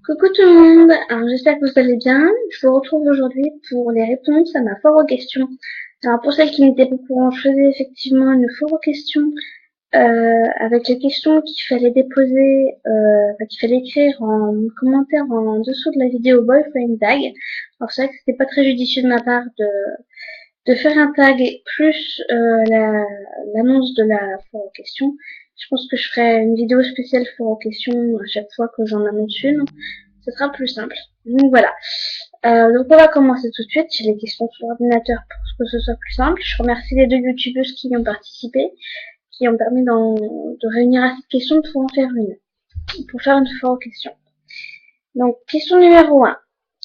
Coucou tout le monde, alors j'espère que vous allez bien. Je vous retrouve aujourd'hui pour les réponses à ma foire aux questions. Alors pour celles qui m'étaient pas au courant, je faisais effectivement une foire aux questions avec les questions qu'il fallait déposer, qu'il fallait écrire en commentaire en dessous de la vidéo Boyfriend Tag. Alors c'est vrai que c'était pas très judicieux de ma part de faire un tag plus l'annonce de la foire aux questions. Je pense que je ferai une vidéo spéciale foire aux questions à chaque fois que j'en annonce une. Ce sera plus simple. Donc voilà. Donc on va commencer tout de suite. J'ai les questions sur ordinateur pour que ce soit plus simple. Je remercie les deux youtubeuses qui y ont participé, qui ont permis de réunir assez de questions pour en faire une. Pour faire une foire aux questions. Donc question numéro 1.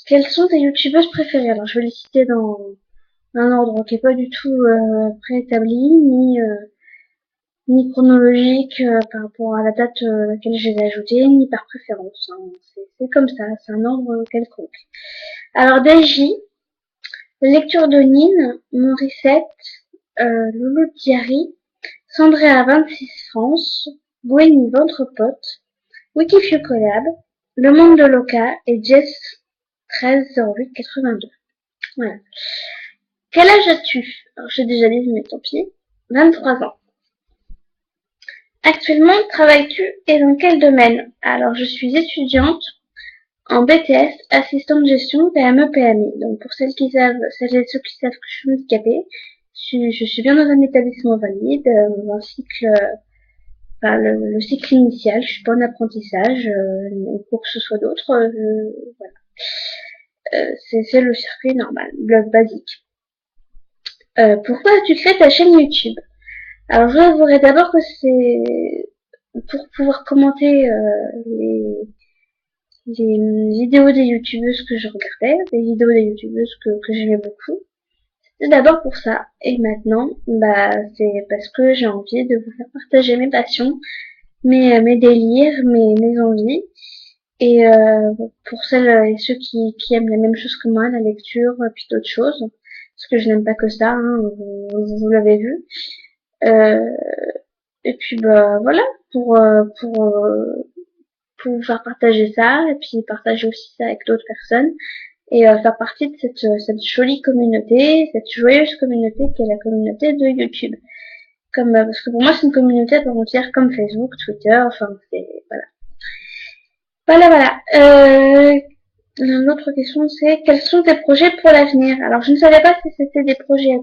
Quelles sont tes youtubeuses préférées? Alors je vais les citer dans un ordre qui est pas du tout préétabli, ni chronologique par rapport à la date à laquelle je les ai ajoutées, ni par préférence. Hein. C'est comme ça, c'est un ordre quelconque. Alors DJ, lecture de Nine, Morissette, Loulou Diary, Sandrea 26 France, Bohémie Ventre Pote, Wikifio Collab, Le Monde de Loca et Jess 130882. Voilà. Quel âge as-tu? Alors j'ai déjà dit, mais tant pis. 23 ans. Actuellement, travailles-tu et dans quel domaine? Alors, je suis étudiante en BTS, assistante de gestion PME-PMI. Donc, pour celles et ceux qui savent que je suis handicapée, je suis bien dans un établissement valide, dans un cycle, le cycle initial. Je suis pas en apprentissage, ou quoi que ce soit d'autre. Voilà. C'est le circuit normal, le basique. Pourquoi as-tu créé ta chaîne YouTube? Alors, je vous avouerai d'abord que c'est pour pouvoir commenter les vidéos des youtubeuses que je regardais, des vidéos des youtubeuses que j'aimais beaucoup. C'est d'abord pour ça. Et maintenant, c'est parce que j'ai envie de vous faire partager mes passions, mes délires, mes envies. Et pour celles et ceux qui aiment la même chose que moi, la lecture, puis d'autres choses, parce que je n'aime pas que ça, hein, vous l'avez vu. Et puis voilà, pour vous faire partager ça, et puis partager aussi ça avec d'autres personnes, et faire partie de cette jolie communauté, cette joyeuse communauté qui est la communauté de YouTube. Parce que pour moi c'est une communauté à part entière comme Facebook, Twitter, enfin c'est voilà. Voilà. L'autre question c'est quels sont tes projets pour l'avenir? Alors je ne savais pas si c'était des projets à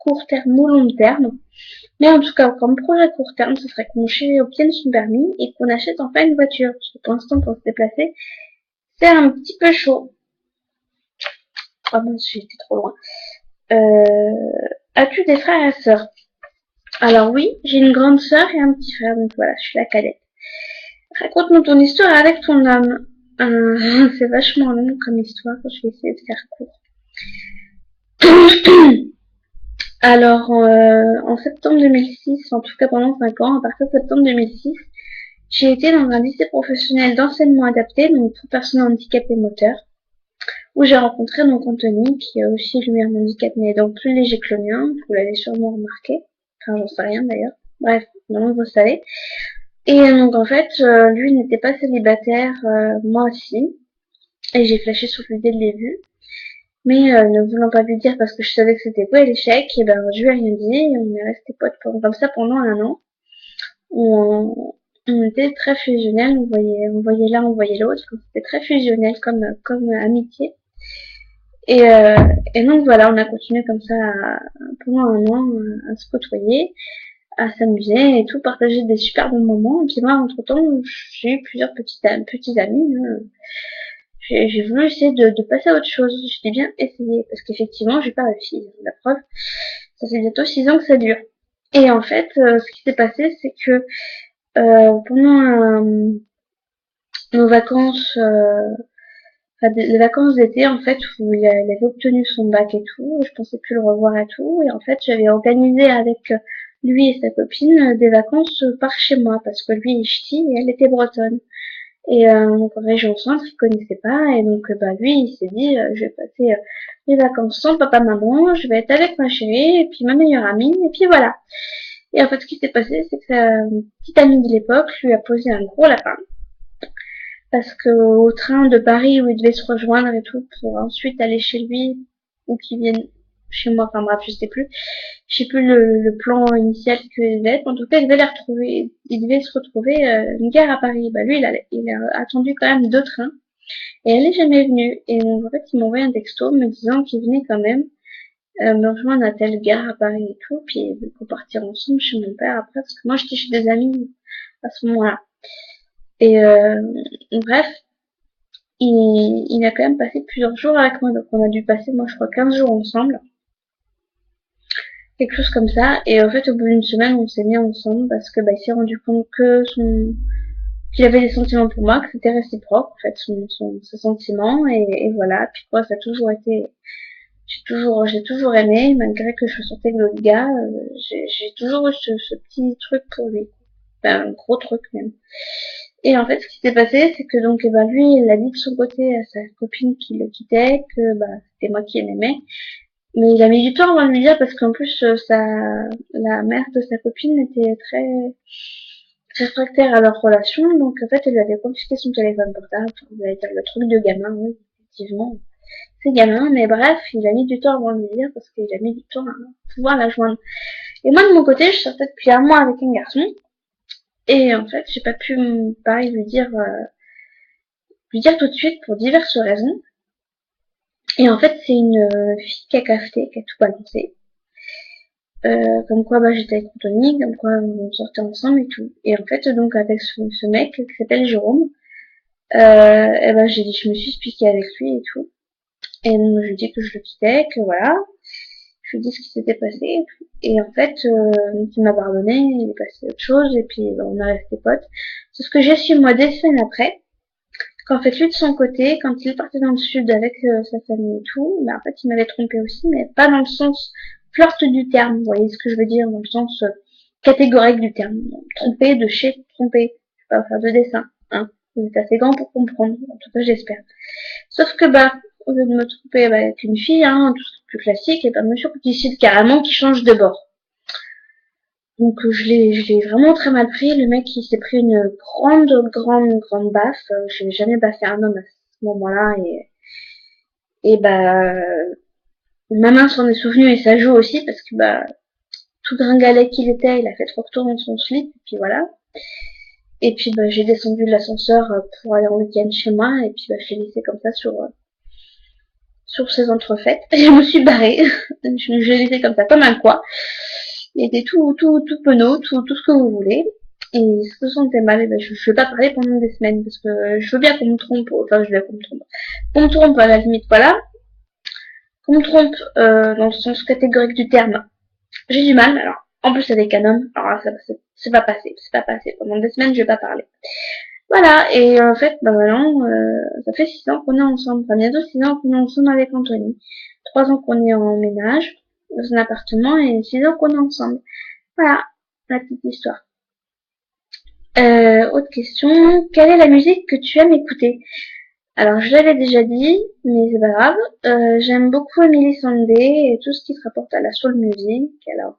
court terme ou long terme. Mais en tout cas, comme projet à court terme, ce serait que mon chéri obtienne son permis et qu'on achète enfin une voiture. Parce que pour l'instant, pour se déplacer, c'est un petit peu chaud. Oh mince, j'ai été trop loin. As-tu des frères et sœurs? Alors oui, j'ai une grande sœur et un petit frère, donc voilà, je suis la cadette. Raconte-nous ton histoire avec ton homme. C'est vachement long comme histoire, je vais essayer de faire court. Alors, en septembre 2006, en tout cas pendant 5 ans, à partir de septembre 2006, j'ai été dans un lycée professionnel d'enseignement adapté, donc pour personnes handicapées moteurs, où j'ai rencontré donc Anthony, qui a aussi lui un handicap, mais donc plus léger que le mien, vous l'avez sûrement remarqué. Enfin, j'en sais rien d'ailleurs. Bref, non, vous savez. Et donc en fait, lui n'était pas célibataire, moi aussi. Et j'ai flashé sur l'idée de début. Mais ne voulant pas lui dire parce que je savais que c'était pas l'échec, et ben je lui ai rien dit, et on est resté potes comme ça pendant un an. On était très fusionnels, on voyait l'un, on voyait l'autre, c'était très fusionnel comme amitié. Et donc voilà, on a continué comme ça pendant un an à se côtoyer, à s'amuser et tout, partager des super bons moments. Et puis moi, entre temps, j'ai eu plusieurs petits amis. Hein. J'ai voulu essayer de passer à autre chose. J'ai bien essayé parce qu'effectivement, j'ai pas réussi. La preuve, ça fait bientôt 6 ans que ça dure. Et en fait, ce qui s'est passé, c'est que pendant nos vacances, les vacances d'été, en fait, où il avait obtenu son bac et tout, je pensais plus le revoir et tout, et en fait, j'avais organisé avec lui et sa copine des vacances par chez moi, parce que lui est ch'ti et elle était bretonne. Et donc en région centre, il connaissait pas, et donc lui, il s'est dit, je vais passer les vacances sans papa, maman, je vais être avec ma chérie, et puis ma meilleure amie, et puis voilà. Et en fait, ce qui s'est passé, c'est que sa petite amie de l'époque lui a posé un gros lapin. parce que au train de Paris où il devait se rejoindre et tout pour ensuite aller chez lui ou qu'il vienne chez moi, enfin bref, je sais plus le plan initial qu'il devait être. En tout cas, il devait les retrouver, il devait se retrouver une gare à Paris. Bah lui, il a attendu quand même 2 trains et elle est jamais venue. Et donc, en fait, il m'a envoyé un texto me disant qu'il venait quand même me rejoindre à telle gare à Paris et tout, puis pour partir ensemble chez mon père après, parce que moi j'étais chez des amis à ce moment-là. Et bref, il a quand même passé plusieurs jours avec moi, donc on a dû passer, moi je crois, 15 jours ensemble, quelque chose comme ça. Et en fait, au bout d'une semaine, on s'est mis ensemble parce que bah, il s'est rendu compte que qu'il avait des sentiments pour moi, que c'était réciproque, en fait, ses sentiments, et voilà. Puis quoi, ça a toujours été, j'ai toujours aimé, malgré que je sortais de l'autre gars, j'ai toujours eu ce petit truc pour lui. Enfin, un gros truc même. Et en fait, ce qui s'est passé, c'est que donc, bah, lui, il a dit de son côté à sa copine qu'il le quittait, que bah, c'était moi qui l'aimais. Mais il a mis du temps avant de lui dire parce qu'en plus, la mère de sa copine était très réfractaire à leur relation, donc en fait, elle lui avait confisqué son téléphone portable. Enfin, vous allez dire le truc de gamin, oui, effectivement. C'est gamin, mais bref, il a mis du temps avant de lui dire parce qu'il a mis du temps à pouvoir la joindre. Et moi, de mon côté, je sortais depuis un mois avec un garçon. Et en fait, j'ai pas pu, pareil, lui dire tout de suite pour diverses raisons. Et en fait, c'est une fille qui a cafeté, qui a tout balancé. Comme quoi, bah, j'étais avec Anthony, comme quoi on sortait ensemble et tout. Et en fait, donc, avec ce mec qui s'appelle Jérôme, et ben, je me suis expliquée avec lui et tout. Et donc, je lui ai dit que je le quittais, que voilà. Je lui ai dit ce qui s'était passé et tout. Et en fait, il m'a pardonné, il est passé à autre chose, et puis, bah, on a resté potes. C'est ce que j'ai su, moi, des semaines après. Qu'en fait, lui, de son côté, quand il partait dans le sud avec sa famille et tout, bah, en fait, il m'avait trompé aussi, mais pas dans le sens flirte du terme, vous voyez ce que je veux dire, dans le sens catégorique du terme. Tromper de chez tromper. Je vais pas faire de dessin, hein. Vous êtes assez grand pour comprendre, en tout cas, j'espère. Sauf que, bah, au lieu de me tromper bah, avec une fille, hein, tout ce qui est plus classique, et bah, monsieur décide carrément qu'il change de bord. Donc je l'ai vraiment très mal pris. Le mec il s'est pris une grande baffe. Je n'ai jamais baffé un homme à ce moment-là et bah ma main s'en est souvenue et ça joue aussi parce que bah tout gringalet qu'il était, il a fait 3 tours dans son slip et puis voilà. Et puis bah j'ai descendu de l'ascenseur pour aller en week-end chez moi et puis bah je l'ai laissé comme ça sur ses entrefaites. Et je me suis barrée. Je l'ai laissé comme ça, comme un quoi. Il était tout penaud, tout ce que vous voulez. Et si vous sentez mal, ben, je vais pas parler pendant des semaines, parce que je veux bien qu'on me trompe, enfin, je veux bien qu'on me trompe. Qu'on me trompe à la limite, voilà. Qu'on me trompe, dans le sens catégorique du terme. J'ai du mal, alors. En plus, avec un homme, alors là, c'est pas passé, c'est pas passé. Pendant des semaines, je vais pas parler. Voilà, et en fait, bah maintenant, ça fait 6 ans qu'on est ensemble, enfin bientôt 6 ans qu'on est ensemble avec Anthony. 3 ans qu'on est en ménage, dans un appartement, et 6 ans qu'on est ensemble. Voilà, la petite histoire. Autre question, quelle est la musique que tu aimes écouter? Alors, je l'avais déjà dit, mais c'est pas grave. J'aime beaucoup Emily Sandé et tout ce qui se rapporte à la soul music. Alors,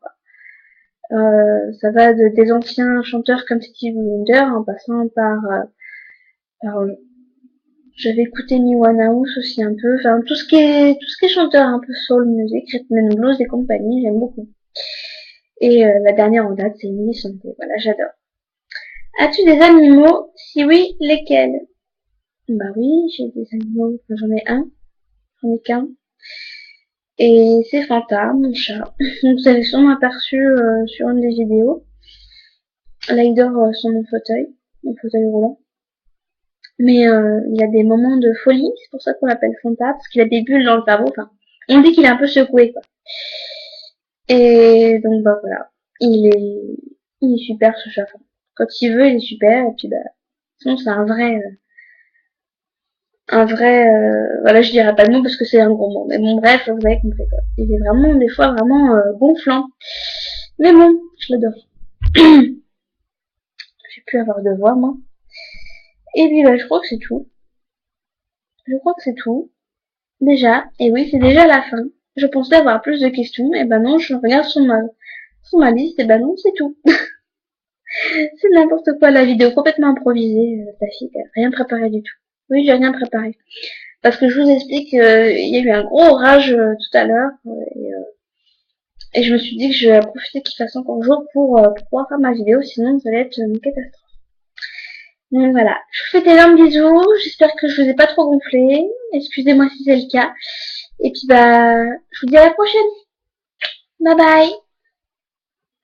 ça va des anciens chanteurs comme Stevie Wonder en passant par j'avais écouté Miwana House aussi un peu. Enfin, tout ce qui est chanteur un peu soul music, rhythm and blues et compagnie, j'aime beaucoup. Et la dernière en date, c'est Emily Sandé. Voilà, j'adore. As-tu des animaux? Si oui, lesquels? Bah oui, j'ai des animaux. Enfin, j'en ai qu'un. Et c'est Fanta, mon chat. Vous avez sûrement aperçu sur une des vidéos. Là, il dort sur mon fauteuil roulant. Mais il a des moments de folie, c'est pour ça qu'on l'appelle Fanta, parce qu'il a des bulles dans le cerveau. Enfin, on dit qu'il est un peu secoué, quoi. Et donc, bah voilà. Il est super, ce chat. Quand il veut, il est super. Et puis, bah, sinon, c'est voilà, je dirais pas le mot parce que c'est un gros mot, mais bon, bref, vous avez compris, quoi. Il est vraiment, des fois, vraiment gonflant. Mais bon, je l'adore. J'ai pu avoir de voix, moi. Et puis, bah, je crois que c'est tout. Je crois que c'est tout. Déjà. Et oui, c'est déjà la fin. Je pensais avoir plus de questions. Et ben non, je regarde sur ma liste. Et ben non, c'est tout. C'est n'importe quoi, la vidéo complètement improvisée, ta fille, rien préparé du tout. Oui, j'ai rien préparé. Parce que je vous explique, il y a eu un gros orage tout à l'heure, et je me suis dit que je vais profiter qu'il fasse encore jour pour pouvoir faire ma vidéo, sinon ça va être une catastrophe. Donc voilà, je vous fais d'énormes bisous, j'espère que je vous ai pas trop gonflé, excusez-moi si c'est le cas, et puis bah, je vous dis à la prochaine, bye bye.